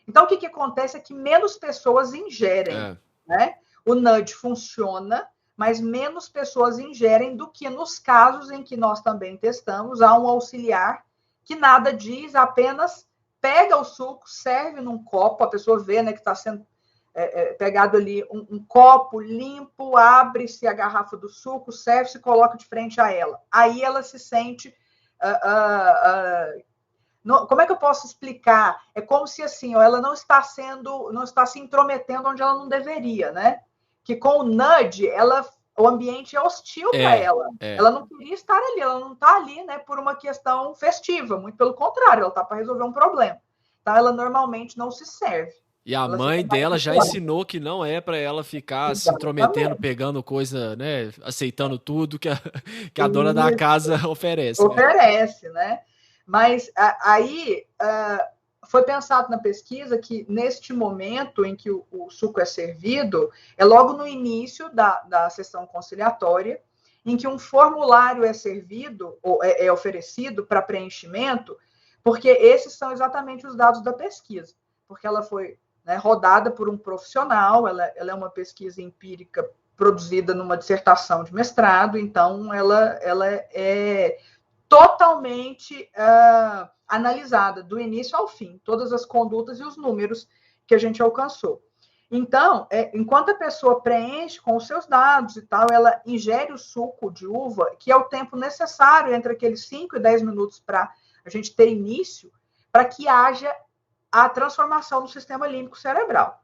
Então, o que acontece é que menos pessoas ingerem, né? O nudge funciona, mas menos pessoas ingerem do que nos casos em que nós também testamos, há um auxiliar que nada diz, apenas pega o suco, serve num copo, a pessoa vê, né, que está sendo pegado ali um copo limpo, abre-se a garrafa do suco, serve-se e coloca de frente a ela. Aí ela se sente... como é que eu posso explicar? É como se assim, ela não está se intrometendo onde ela não deveria, né? Que com o nudge, o ambiente é hostil para ela. Ela não queria estar ali, ela não está ali, né, por uma questão festiva, muito pelo contrário, ela está para resolver um problema. Então, ela normalmente não se serve. E a mãe dela já ensinou que não é para ela ficar se intrometendo, pegando coisa, né, aceitando tudo que a dona da casa oferece. Oferece, né? Mas aí foi pensado na pesquisa que neste momento em que o suco é servido, é logo no início da sessão conciliatória, em que um formulário é servido, ou é oferecido para preenchimento, porque esses são exatamente os dados da pesquisa, porque ela foi, né, rodada por um profissional, ela é uma pesquisa empírica produzida numa dissertação de mestrado, então ela é totalmente analisada, do início ao fim, todas as condutas e os números que a gente alcançou. Então, enquanto a pessoa preenche com os seus dados e tal, ela ingere o suco de uva, que é o tempo necessário entre aqueles 5 e 10 minutos para a gente ter início, para que haja a transformação do sistema límbico cerebral.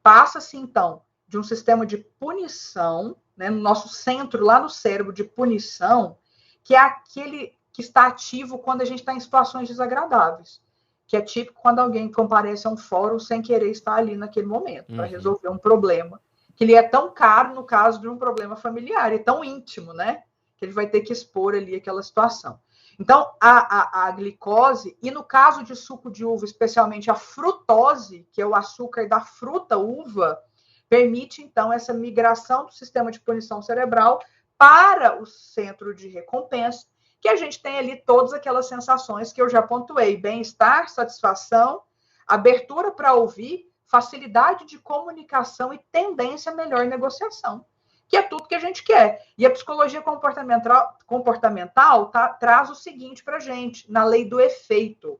Passa-se, então, de um sistema de punição, né, no nosso centro, lá no cérebro, de punição, que é aquele que está ativo quando a gente está em situações desagradáveis, que é típico quando alguém comparece a um fórum sem querer estar ali naquele momento, para resolver um problema, que ele é tão caro no caso de um problema familiar, é tão íntimo, né, que ele vai ter que expor ali aquela situação. Então, a glicose, e no caso de suco de uva, especialmente a frutose, que é o açúcar da fruta uva, permite, então, essa migração do sistema de punição cerebral para o centro de recompensa, que a gente tem ali todas aquelas sensações que eu já pontuei: bem-estar, satisfação, abertura para ouvir, facilidade de comunicação e tendência à melhor negociação, que é tudo que a gente quer. E a psicologia comportamental traz o seguinte para a gente, na lei do efeito,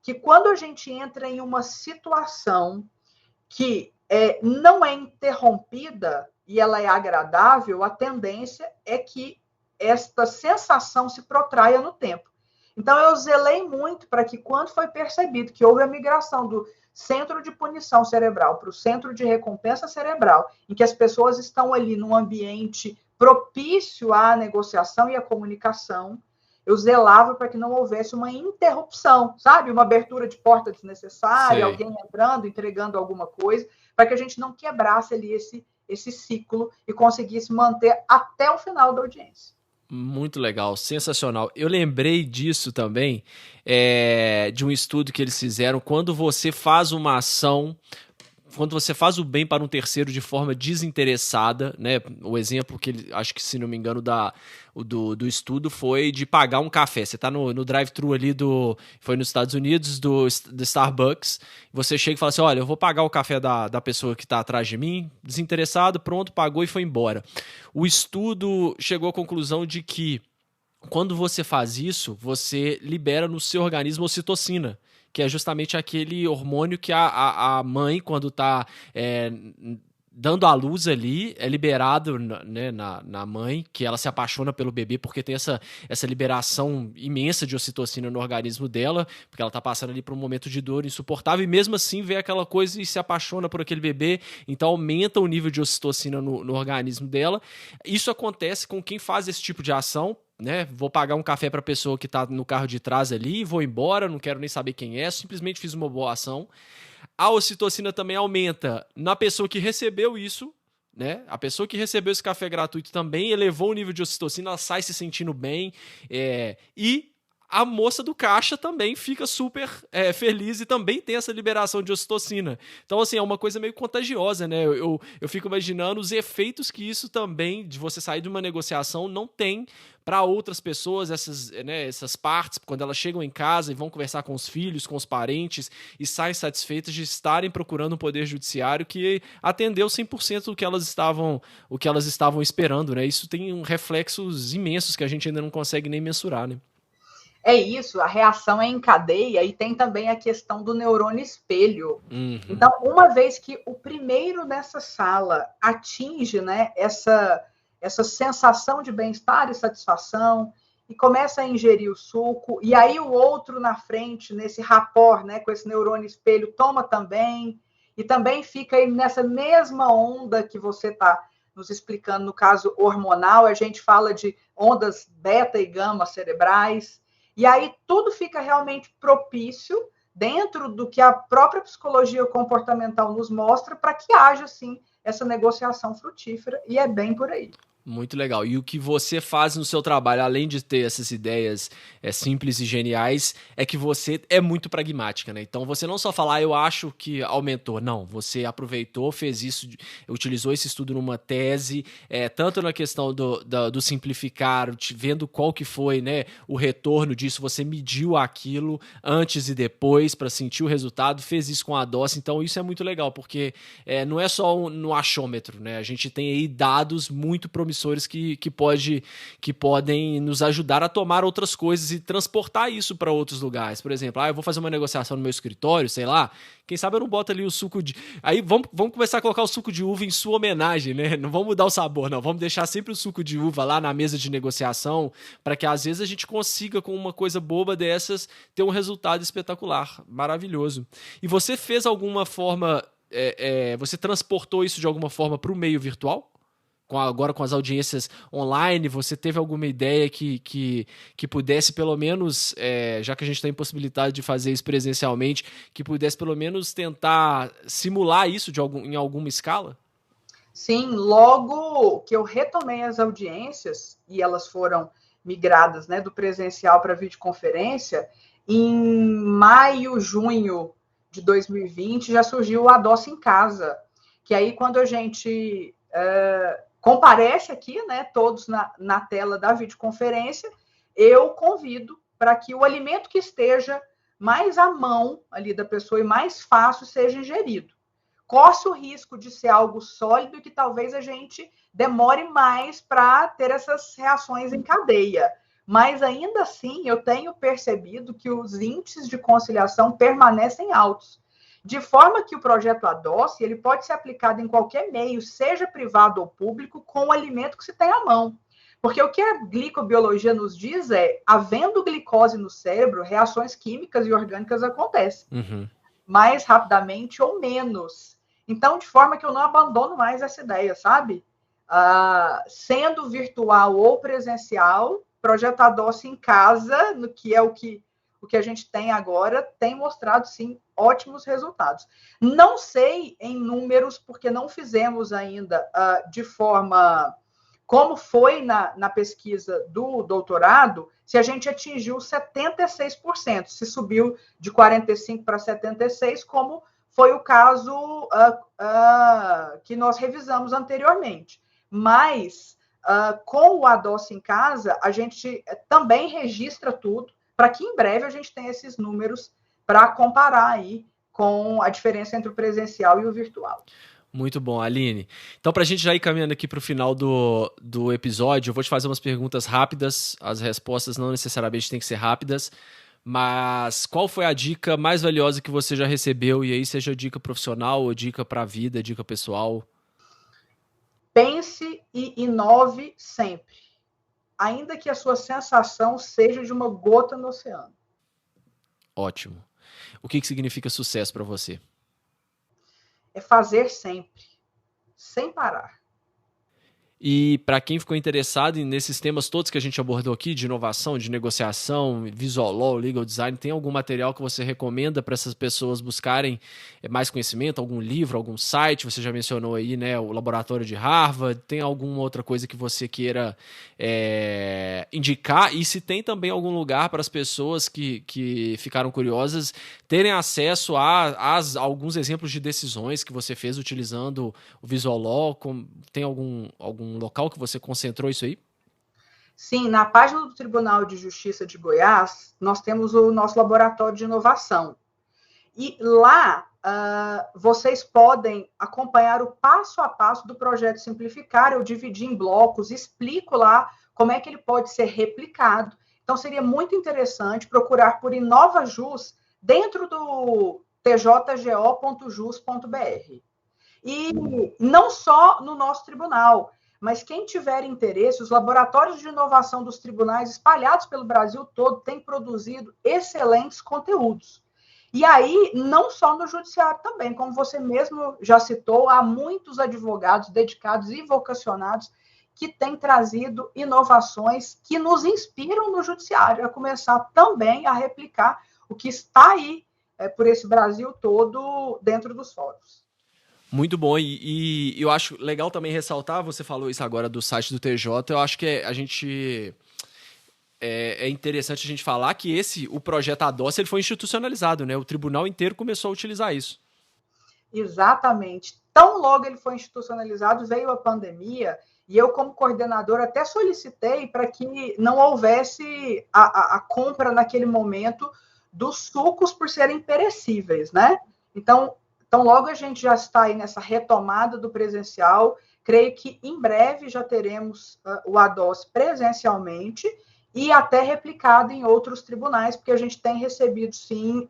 que quando a gente entra em uma situação que não é interrompida e ela é agradável, a tendência é que esta sensação se protraia no tempo. Então, eu zelei muito para que, quando foi percebido que houve a migração do centro de punição cerebral para o centro de recompensa cerebral, em que as pessoas estão ali num ambiente propício à negociação e à comunicação, eu zelava para que não houvesse uma interrupção, sabe? Uma abertura de porta desnecessária, alguém entrando, entregando alguma coisa, para que a gente não quebrasse ali esse ciclo e conseguisse manter até o final da audiência. Muito legal, sensacional. Eu lembrei disso também, de um estudo que eles fizeram. Quando você faz uma ação, quando você faz o bem para um terceiro de forma desinteressada, né? O exemplo que ele, acho que, se não me engano, do estudo foi de pagar um café. Você está no drive-thru ali foi nos Estados Unidos, do Starbucks. Você chega e fala assim: olha, eu vou pagar o café da pessoa que está atrás de mim, desinteressado, pronto, pagou e foi embora. O estudo chegou à conclusão de que, quando você faz isso, você libera no seu organismo ocitocina, que é justamente aquele hormônio que a mãe, quando está dando à luz ali, é liberado, né, na mãe, que ela se apaixona pelo bebê, porque tem essa liberação imensa de ocitocina no organismo dela, porque ela tá passando ali por um momento de dor insuportável, e mesmo assim vê aquela coisa e se apaixona por aquele bebê, então aumenta o nível de ocitocina no organismo dela. Isso acontece com quem faz esse tipo de ação, né? Vou pagar um café para a pessoa que está no carro de trás ali, vou embora, não quero nem saber quem é, simplesmente fiz uma boa ação. A ocitocina também aumenta na pessoa que recebeu isso, né? A pessoa que recebeu esse café gratuito também elevou o nível de ocitocina, ela sai se sentindo bem, e a moça do caixa também fica super feliz e também tem essa liberação de ocitocina. Então, assim, é uma coisa meio contagiosa, né? Eu fico imaginando os efeitos que isso também, de você sair de uma negociação, não tem para outras pessoas, essas partes, quando elas chegam em casa e vão conversar com os filhos, com os parentes, e saem satisfeitas de estarem procurando um poder judiciário que atendeu 100% o que elas estavam esperando, né? Isso tem reflexos imensos que a gente ainda não consegue nem mensurar, né? É isso, a reação é em cadeia e tem também a questão do neurônio espelho. Uhum. Então, uma vez que o primeiro nessa sala atinge, né, essa sensação de bem-estar e satisfação e começa a ingerir o suco, e aí o outro na frente, nesse rapport, né, com esse neurônio espelho, toma também, e também fica aí nessa mesma onda que você está nos explicando, no caso hormonal, a gente fala de ondas beta e gama cerebrais. E aí tudo fica realmente propício dentro do que a própria psicologia comportamental nos mostra para que haja, sim, essa negociação frutífera, e é bem por aí. Muito legal. E o que você faz no seu trabalho, além de ter essas ideias simples e geniais, é que você é muito pragmática, né? Então você não só fala, eu acho que aumentou. Não, você aproveitou, fez isso, utilizou esse estudo numa tese, tanto na questão do simplificar, vendo qual que foi, né, o retorno disso, você mediu aquilo antes e depois para sentir o resultado, fez isso com a dose. Então isso é muito legal, porque não é só no achômetro, né? A gente tem aí dados muito promissores que podem nos ajudar a tomar outras coisas e transportar isso para outros lugares. Por exemplo, eu vou fazer uma negociação no meu escritório, sei lá, quem sabe eu não boto ali o suco de... Aí vamos começar a colocar o suco de uva em sua homenagem, né? Não vamos mudar o sabor, não. Vamos deixar sempre o suco de uva lá na mesa de negociação para que às vezes a gente consiga, com uma coisa boba dessas, ter um resultado espetacular, maravilhoso. E você fez alguma forma... você transportou isso de alguma forma para o meio virtual? Agora com as audiências online, você teve alguma ideia que pudesse pelo menos, já que a gente está impossibilitado de fazer isso presencialmente, que pudesse pelo menos tentar simular isso em alguma escala? Sim, logo que eu retomei as audiências e elas foram migradas, né, do presencial para videoconferência, em maio, junho de 2020 já surgiu o Adoce em Casa, que aí quando a gente... comparece aqui, né, todos na tela da videoconferência, eu convido para que o alimento que esteja mais à mão ali da pessoa e mais fácil seja ingerido. Corre o risco de ser algo sólido e que talvez a gente demore mais para ter essas reações em cadeia. Mas ainda assim, eu tenho percebido que os índices de conciliação permanecem altos. De forma que o projeto Adoce, ele pode ser aplicado em qualquer meio, seja privado ou público, com o alimento que se tem à mão. Porque o que a glicobiologia nos diz é, havendo glicose no cérebro, reações químicas e orgânicas acontecem. Uhum. Mais rapidamente ou menos. Então, de forma que eu não abandono mais essa ideia, sabe? Sendo virtual ou presencial, projeto Adoce em casa, no que é o que a gente tem agora, tem mostrado, sim, ótimos resultados. Não sei em números, porque não fizemos ainda de forma... Como foi na pesquisa do doutorado, se a gente atingiu 76%, se subiu de 45% para 76%, como foi o caso que nós revisamos anteriormente. Mas, com o Adoce em Casa, a gente também registra tudo, para que em breve a gente tenha esses números para comparar aí com a diferença entre o presencial e o virtual. Muito bom, Aline. Então, para a gente já ir caminhando aqui para o final do episódio, eu vou te fazer umas perguntas rápidas. As respostas não necessariamente têm que ser rápidas, mas qual foi a dica mais valiosa que você já recebeu? E aí, seja dica profissional ou dica para a vida, dica pessoal? pense e inove sempre, ainda que a sua sensação seja de uma gota no oceano. Ótimo. O que significa sucesso para você? É fazer sempre, sem parar. E para quem ficou interessado nesses temas todos que a gente abordou aqui, de inovação, de negociação, visual law, legal design, tem algum material que você recomenda para essas pessoas buscarem mais conhecimento? Algum livro, algum site? Você já mencionou aí, né, o Laboratório de Harvard. Tem alguma outra coisa que você queira indicar? E se tem também algum lugar para as pessoas que ficaram curiosas terem acesso a alguns exemplos de decisões que você fez utilizando o visual law? Tem algum local que você concentrou isso aí? Sim, na página do Tribunal de Justiça de Goiás, nós temos o nosso laboratório de inovação. E lá, vocês podem acompanhar o passo a passo do projeto Simplificar. Eu dividi em blocos, explico lá como é que ele pode ser replicado. Então, seria muito interessante procurar por InovaJus dentro do tjgo.jus.br. E não só no nosso tribunal, mas quem tiver interesse, os laboratórios de inovação dos tribunais espalhados pelo Brasil todo têm produzido excelentes conteúdos. E aí, não só no judiciário também, como você mesmo já citou, há muitos advogados dedicados e vocacionados que têm trazido inovações que nos inspiram no judiciário, a começar também a replicar o que está aí por esse Brasil todo dentro dos fóruns. Muito bom, e eu acho legal também ressaltar, você falou isso agora do site do TJ, eu acho que é interessante a gente falar que o projeto ADOCE, ele foi institucionalizado, né? O tribunal inteiro começou a utilizar isso. Exatamente. Tão logo ele foi institucionalizado, veio a pandemia, e eu, como coordenador, até solicitei para que não houvesse a compra naquele momento dos sucos por serem perecíveis, né? Então, logo a gente já está aí nessa retomada do presencial. Creio que em breve já teremos o ADOCE presencialmente e até replicado em outros tribunais, porque a gente tem recebido, sim,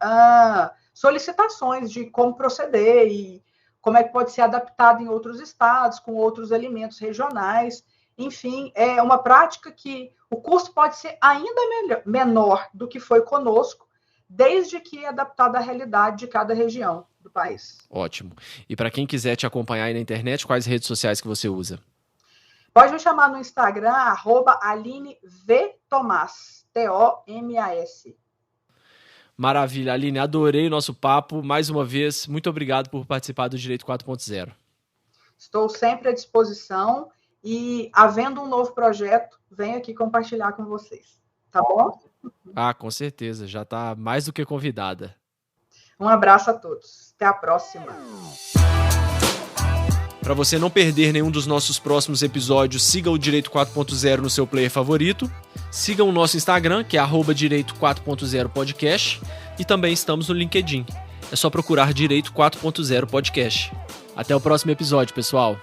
solicitações de como proceder e como é que pode ser adaptado em outros estados, com outros alimentos regionais. Enfim, é uma prática que o custo pode ser ainda menor do que foi conosco, desde que adaptado à realidade de cada região do país. Ótimo. E para quem quiser te acompanhar aí na internet, quais redes sociais que você usa? Pode me chamar no Instagram, @AlineVTomas, TOMAS. Maravilha, Aline, adorei o nosso papo. Mais uma vez, muito obrigado por participar do Direito 4.0. Estou sempre à disposição e, havendo um novo projeto, venho aqui compartilhar com vocês. Tá bom? Com certeza, já está mais do que convidada. Um abraço a todos. Até a próxima. Para você não perder nenhum dos nossos próximos episódios, siga o Direito 4.0 no seu player favorito. Siga o nosso Instagram, que é @Direito 4.0 Podcast. E também estamos no LinkedIn. É só procurar Direito 4.0 Podcast. Até o próximo episódio, pessoal.